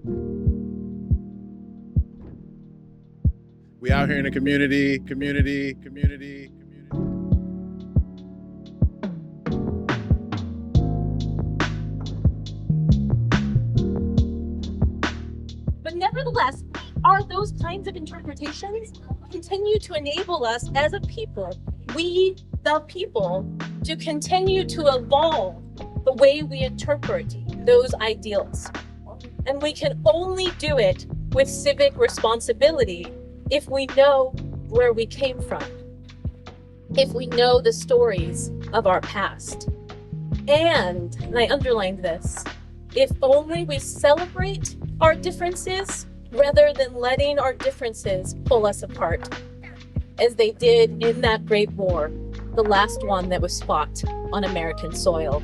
We out here in the community. But nevertheless, are those kinds of interpretations continue to enable us as a people, we the people, to continue to evolve the way we interpret those ideals. And we can only do it with civic responsibility if we know where we came from, if we know the stories of our past. And I underlined this, if only we celebrate our differences rather than letting our differences pull us apart, as they did in that great war, the last one that was fought on American soil.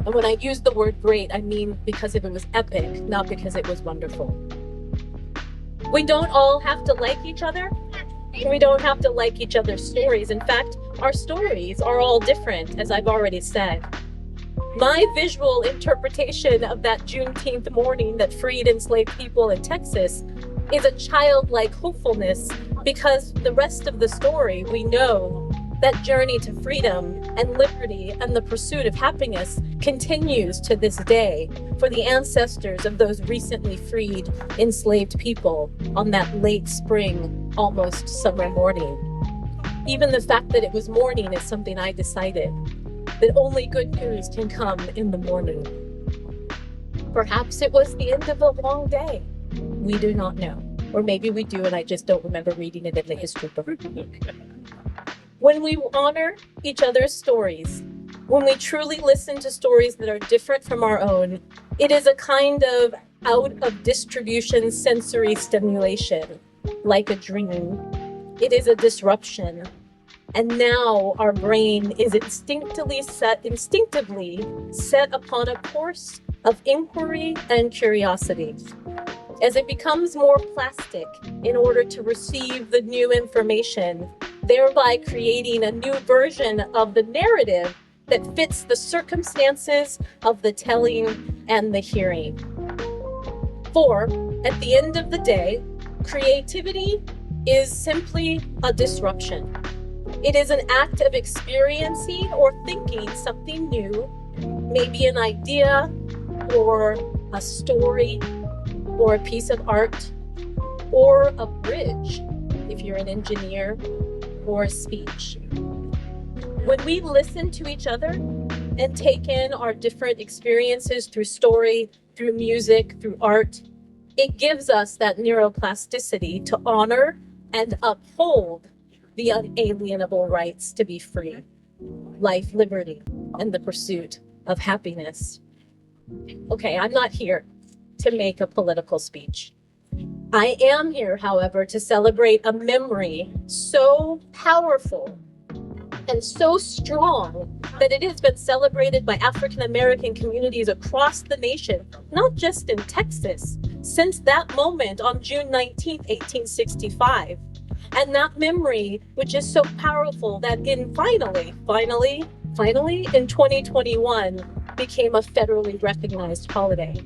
And when I use the word great, I mean because it was epic, not because it was wonderful. We don't all have to like each other. We don't have to like each other's stories. In fact, our stories are all different, as I've already said. My visual interpretation of that Juneteenth morning that freed enslaved people in Texas is a childlike hopefulness, because the rest of the story, we know that journey to freedom and liberty and the pursuit of happiness continues to this day for the ancestors of those recently freed enslaved people on that late spring, almost summer morning. Even the fact that it was morning is something I decided, that only good news can come in the morning. Perhaps it was the end of a long day. We do not know. Or maybe we do, and I just don't remember reading it in the history book. When we honor each other's stories, when we truly listen to stories that are different from our own, it is a kind of out of distribution sensory stimulation, like a dream. It is a disruption. And now our brain is instinctively set upon a course of inquiry and curiosity. As it becomes more plastic in order to receive the new information, thereby creating a new version of the narrative that fits the circumstances of the telling and the hearing. For, at the end of the day, creativity is simply a disruption. It is an act of experiencing or thinking something new, maybe an idea or a story or a piece of art or a bridge, if you're an engineer, or a speech. When we listen to each other and take in our different experiences through story, through music, through art, it gives us that neuroplasticity to honor and uphold the unalienable rights to be free, life, liberty, and the pursuit of happiness. Okay, I'm not here to make a political speech. I am here, however, to celebrate a memory so powerful and so strong that it has been celebrated by African American communities across the nation, not just in Texas, since that moment on June 19th, 1865. And that memory, which is so powerful that finally, in 2021, became a federally recognized holiday.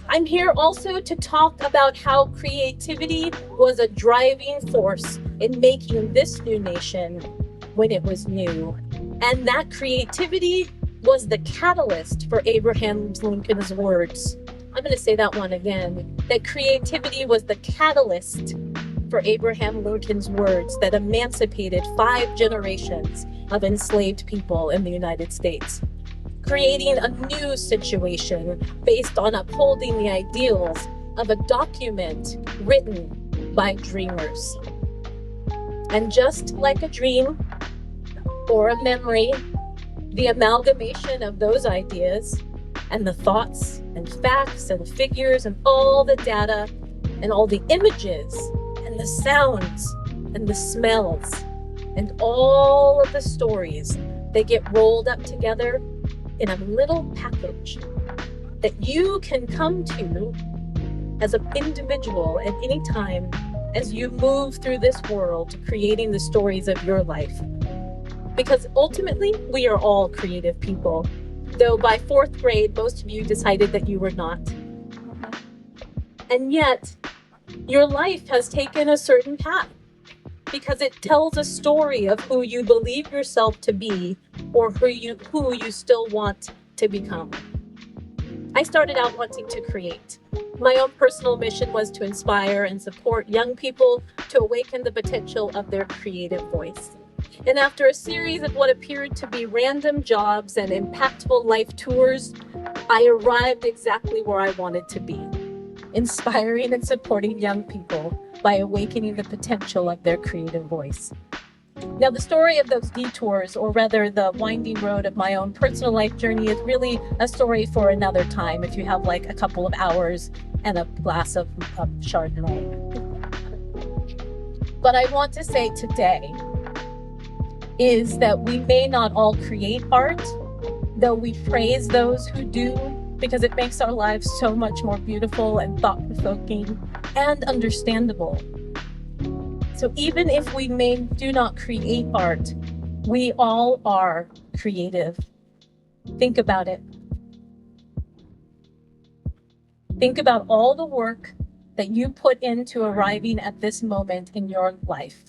I'm here also to talk about how creativity was a driving force in making this new nation when it was new. And that creativity was the catalyst for Abraham Lincoln's words. I'm going to say that one again. That creativity was the catalyst for Abraham Lincoln's words that emancipated 5 generations of enslaved people in the United States, creating a new situation based on upholding the ideals of a document written by dreamers. And just like a dream or a memory, the amalgamation of those ideas and the thoughts and facts and figures and all the data and all the images and the sounds and the smells and all of the stories, they get rolled up together in a little package that you can come to as an individual at any time as you move through this world, creating the stories of your life. Because ultimately, we are all creative people, though by 4th grade, most of you decided that you were not. And yet, your life has taken a certain path because it tells a story of who you believe yourself to be or who you still want to become. I started out wanting to create. My own personal mission was to inspire and support young people to awaken the potential of their creative voice. And after a series of what appeared to be random jobs and impactful life tours, I arrived exactly where I wanted to be, inspiring and supporting young people by awakening the potential of their creative voice. Now, the story of those detours, or rather the winding road of my own personal life journey, is really a story for another time if you have like a couple of hours and a glass of Chardonnay. But I want to say today is that we may not all create art, though we praise those who do, because it makes our lives so much more beautiful and thought-provoking and understandable. So even if we do not create art, we all are creative. Think about it. Think about all the work that you put into arriving at this moment in your life.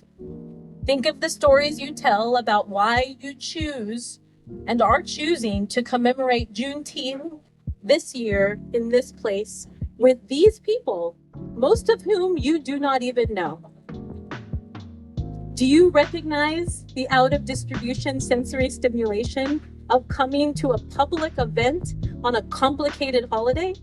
Think of the stories you tell about why you choose and are choosing to commemorate Juneteenth this year in this place with these people, most of whom you do not even know. Do you recognize the out-of-distribution sensory stimulation of coming to a public event on a complicated holiday?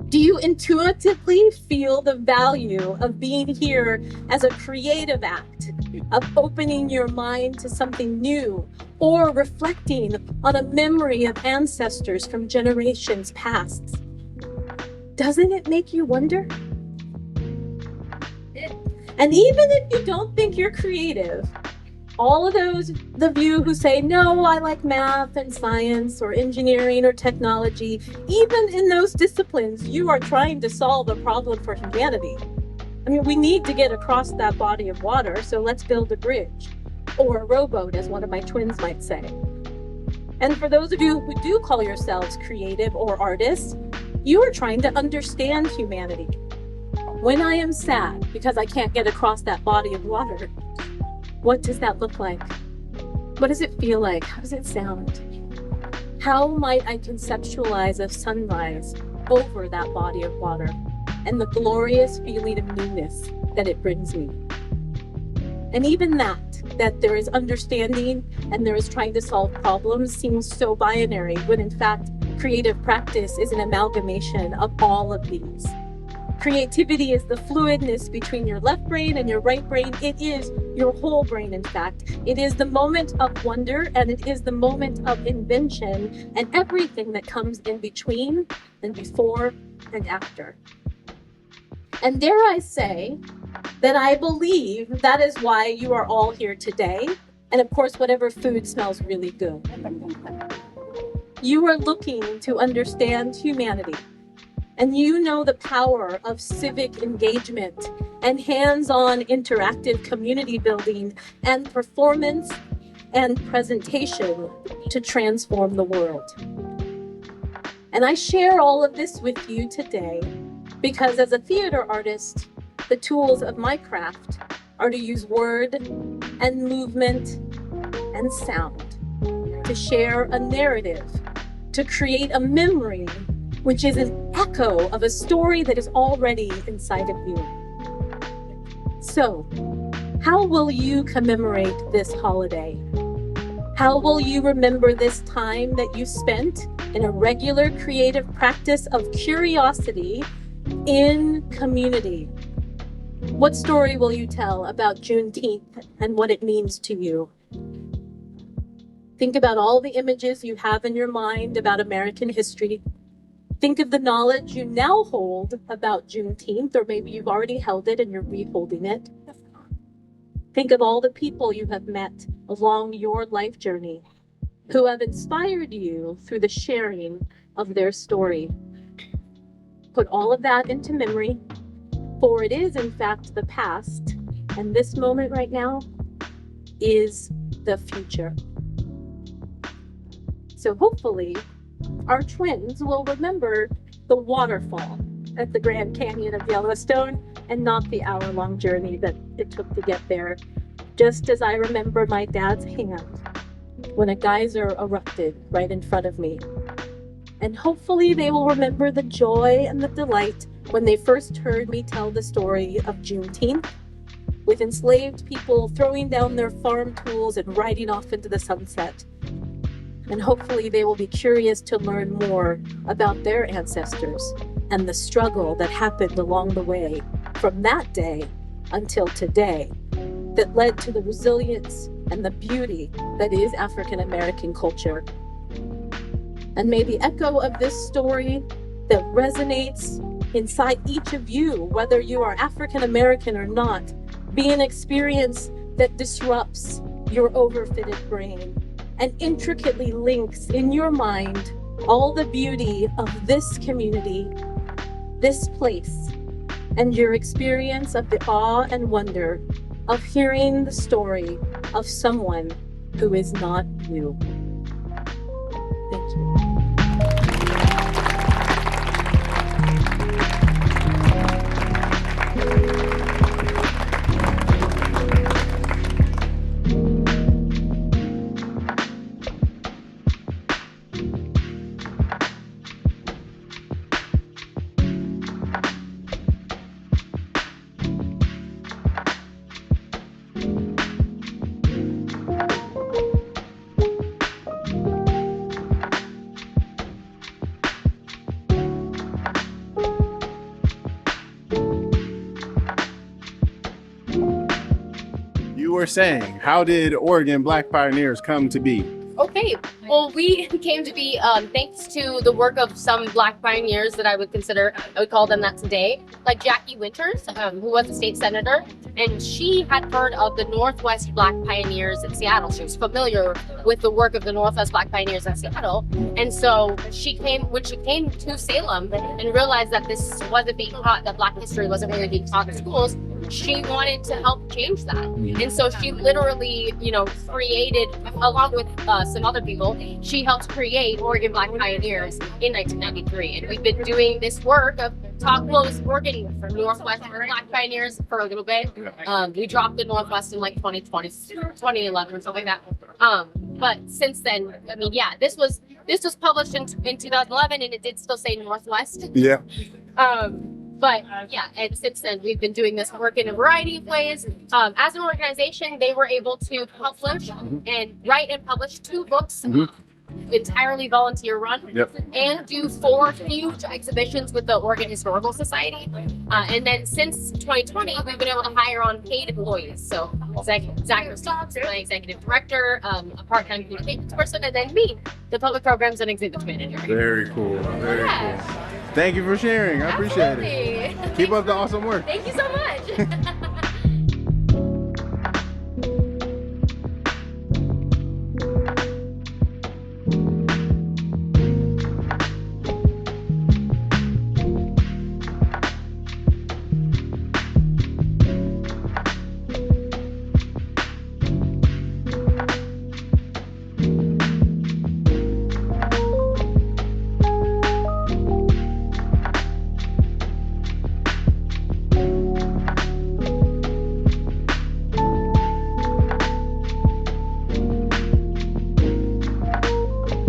Do you intuitively feel the value of being here as a creative act, of opening your mind to something new, or reflecting on a memory of ancestors from generations past? Doesn't it make you wonder? And even if you don't think you're creative, all of those of you who say, no, I like math and science or engineering or technology, even in those disciplines, you are trying to solve a problem for humanity. I mean, we need to get across that body of water, so let's build a bridge, or a rowboat, as one of my twins might say. And for those of you who do call yourselves creative or artists, you are trying to understand humanity. When I am sad because I can't get across that body of water, what does that look like? What does it feel like? How does it sound? How might I conceptualize a sunrise over that body of water and the glorious feeling of newness that it brings me? And even that there is understanding and there is trying to solve problems seems so binary, when in fact, creative practice is an amalgamation of all of these. Creativity is the fluidness between your left brain and your right brain. It is your whole brain, in fact. It is the moment of wonder, and it is the moment of invention, and everything that comes in between and before and after. And dare I say that I believe that is why you are all here today. And of course, whatever food smells really good. You are looking to understand humanity. And you know the power of civic engagement and hands-on interactive community building and performance and presentation to transform the world. And I share all of this with you today because as a theater artist, the tools of my craft are to use word and movement and sound to share a narrative, to create a memory which is an echo of a story that is already inside of you. So, how will you commemorate this holiday? How will you remember this time that you spent in a regular creative practice of curiosity in community? What story will you tell about Juneteenth and what it means to you? Think about all the images you have in your mind about American history. Think of the knowledge you now hold about Juneteenth, or maybe you've already held it and you're reholding it. Think of all the people you have met along your life journey who have inspired you through the sharing of their story. Put all of that into memory, for it is in fact the past, and this moment right now is the future. So hopefully, our twins will remember the waterfall at the Grand Canyon of Yellowstone and not the hour-long journey that it took to get there. Just as I remember my dad's hand when a geyser erupted right in front of me. And hopefully they will remember the joy and the delight when they first heard me tell the story of Juneteenth, with enslaved people throwing down their farm tools and riding off into the sunset. And hopefully they will be curious to learn more about their ancestors and the struggle that happened along the way from that day until today that led to the resilience and the beauty that is African American culture. And may the echo of this story that resonates inside each of you, whether you are African American or not, be an experience that disrupts your overfitted brain and intricately links in your mind all the beauty of this community, this place, and your experience of the awe and wonder of hearing the story of someone who is not you. Thank you. You were saying, how did Oregon Black Pioneers come to be? Okay, well, we came to be thanks to the work of some Black pioneers that I would call them that today, like Jackie Winters, who was a state senator, and she had heard of the Northwest Black Pioneers in Seattle. She was familiar with the work of the Northwest Black Pioneers in Seattle, and so when she came to Salem and realized that this wasn't being taught, that Black history wasn't really being taught in schools, she wanted to help change that. And so she literally, created, along with some other people, she helped create Oregon Black Pioneers in 1993. And we've been doing this work of Oregon Northwest Black Pioneers for a little bit. We dropped the Northwest in like 2020, 2011 or something like that. But since then, this was published in 2011, and it did still say Northwest. Yeah. And since then we've been doing this work in a variety of ways. As an organization, they were able to publish and write and publish 2 books, entirely volunteer run, and do 4 huge exhibitions with the Oregon Historical Society. And then since 2020, we've been able to hire on paid employees. So Zachary Stobbs, my executive director, a part-time communications person, and then me, the public programs and exhibits manager. Very cool. Very cool. Thank you for sharing. I appreciate it. Keep up the awesome work. Thank you so much.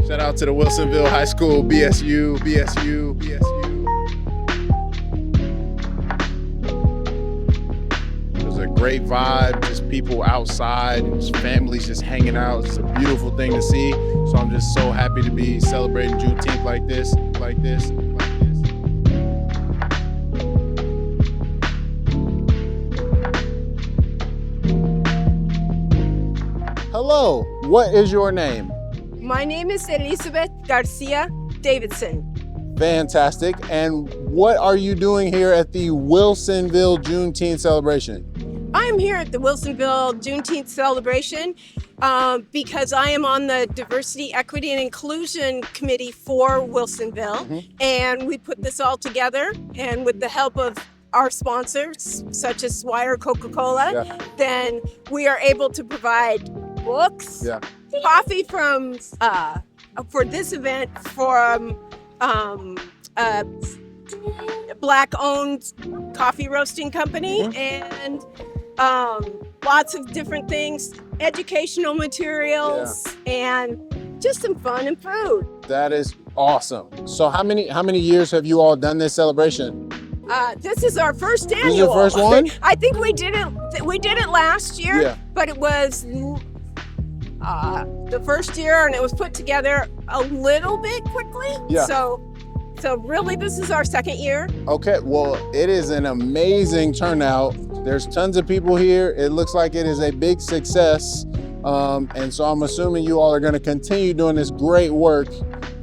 Shout out to the Wilsonville High School, BSU. It was a great vibe, just people outside, just families just hanging out. It's a beautiful thing to see. So I'm just so happy to be celebrating Juneteenth like this. Hello, what is your name? My name is Elizabeth Garcia Davidson. Fantastic. And what are you doing here at the Wilsonville Juneteenth celebration? I'm here at the Wilsonville Juneteenth celebration because I am on the Diversity, Equity, and Inclusion Committee for Wilsonville. And we put this all together, and with the help of our sponsors, such as Swire Coca-Cola, then we are able to provide books, coffee from for this event from Black-owned coffee roasting company, and lots of different things, educational materials, and just some fun and food. That is awesome. So how many years have you all done this celebration? This is our first annual. This is the first one? I think we did it last year, but it was the first year, and it was put together a little bit quickly. Yeah. So really, this is our second year. Okay, well, it is an amazing turnout. There's tons of people here. It looks like it is a big success. And so I'm assuming you all are going to continue doing this great work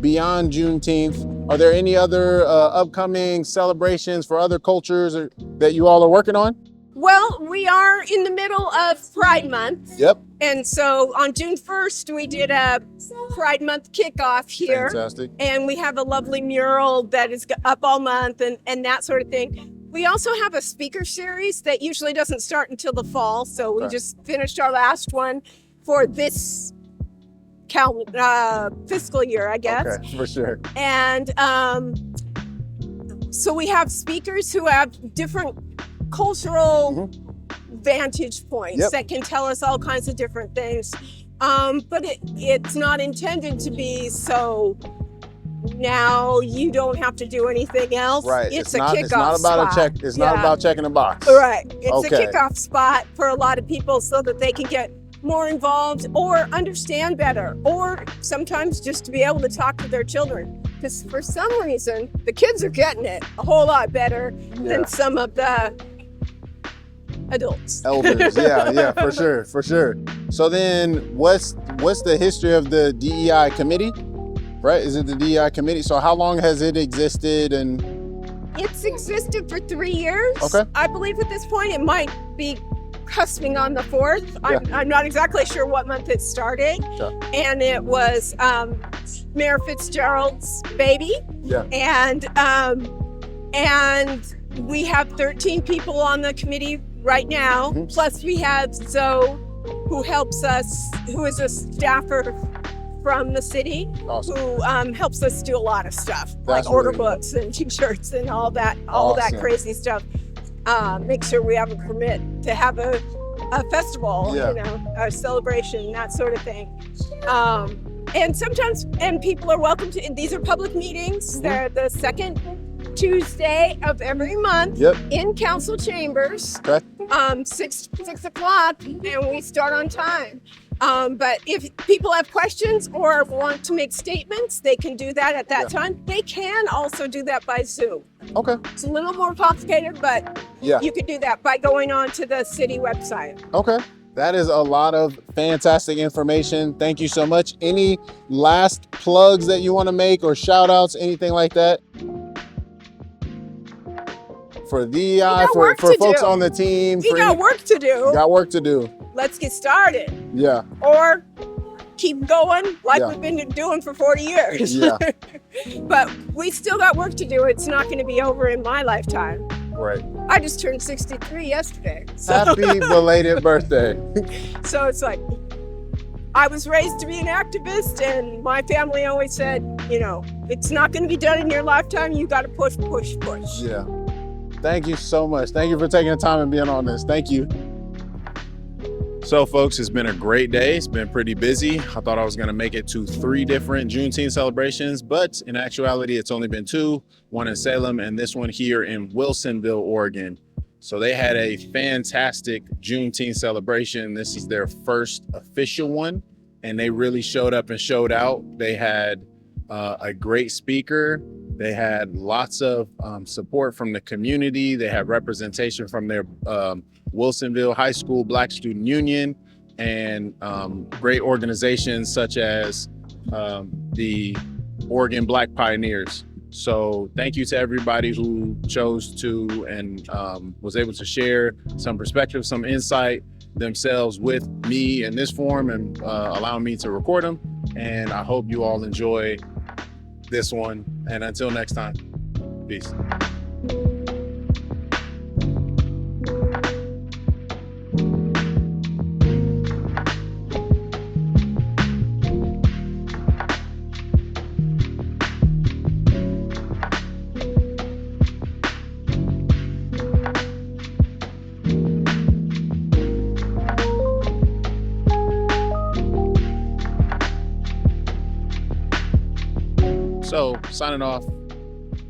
beyond Juneteenth. Are there any other upcoming celebrations for other cultures that you all are working on? Well, we are in the middle of Pride Month. Yep. And so on June 1st, we did a Pride Month kickoff here. Fantastic. And we have a lovely mural that is up all month and that sort of thing. We also have a speaker series that usually doesn't start until the fall. So we just finished our last one for this fiscal year, I guess. Okay, for sure. And so we have speakers who have different cultural vantage points that can tell us all kinds of different things. But it's not intended to be so now you don't have to do anything else. Right. It's not, a kickoff it's not about spot. It's not about checking a box. Right. It's Okay. a kickoff spot for a lot of people so that they can get more involved or understand better, or sometimes just to be able to talk to their children. Because for some reason, the kids are getting it a whole lot better than some of the adults. Elders, yeah, for sure. So then what's the history of the DEI committee, right? Is it the DEI committee? So how long has it existed? And it's existed for 3 years. Okay. I believe at this point it might be cusping on the 4th. I'm not exactly sure what month it started. And it was Mayor Fitzgerald's baby. Yeah. And we have 13 people on the committee right now. Plus we have Zoe, who helps us, who is a staffer from the city, who helps us do a lot of stuff, like order books and t-shirts and all that crazy stuff. Make sure we have a permit to have a festival, a celebration, that sort of thing. And sometimes, people are welcome to, these are public meetings. They're the second Tuesday of every month in council chambers, 6 o'clock, and we start on time. But if people have questions or want to make statements, they can do that at that time. They can also do that by Zoom. Okay. It's a little more complicated, but you can do that by going on to the city website. Okay. That is a lot of fantastic information. Thank you so much. Any last plugs that you want to make or shout outs, anything like that? For DEI, for folks on the team. We got work to do. Got work to do. Let's get started. Yeah. Or keep going like we've been doing for 40 years. Yeah. But we still got work to do. It's not going to be over in my lifetime. Right. I just turned 63 yesterday. So. Happy belated birthday. So it's like, I was raised to be an activist, and my family always said, it's not going to be done in your lifetime. You got to push, push, push. Yeah. Thank you so much. Thank you for taking the time and being on this. Thank you. So folks, it's been a great day. It's been pretty busy. I thought I was gonna make it to 3 different Juneteenth celebrations, but in actuality, it's only been 2, one in Salem and this one here in Wilsonville, Oregon. So they had a fantastic Juneteenth celebration. This is their first official one, and they really showed up and showed out. They had a great speaker. They had lots of support from the community. They had representation from their Wilsonville High School Black Student Union and great organizations such as the Oregon Black Pioneers. So thank you to everybody who chose to and was able to share some perspective, some insight themselves with me in this form and allowing me to record them. And I hope you all enjoy this one. And until next time, peace. So signing off,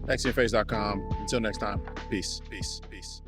xinyafacedotcom. Until next time, peace, peace, peace.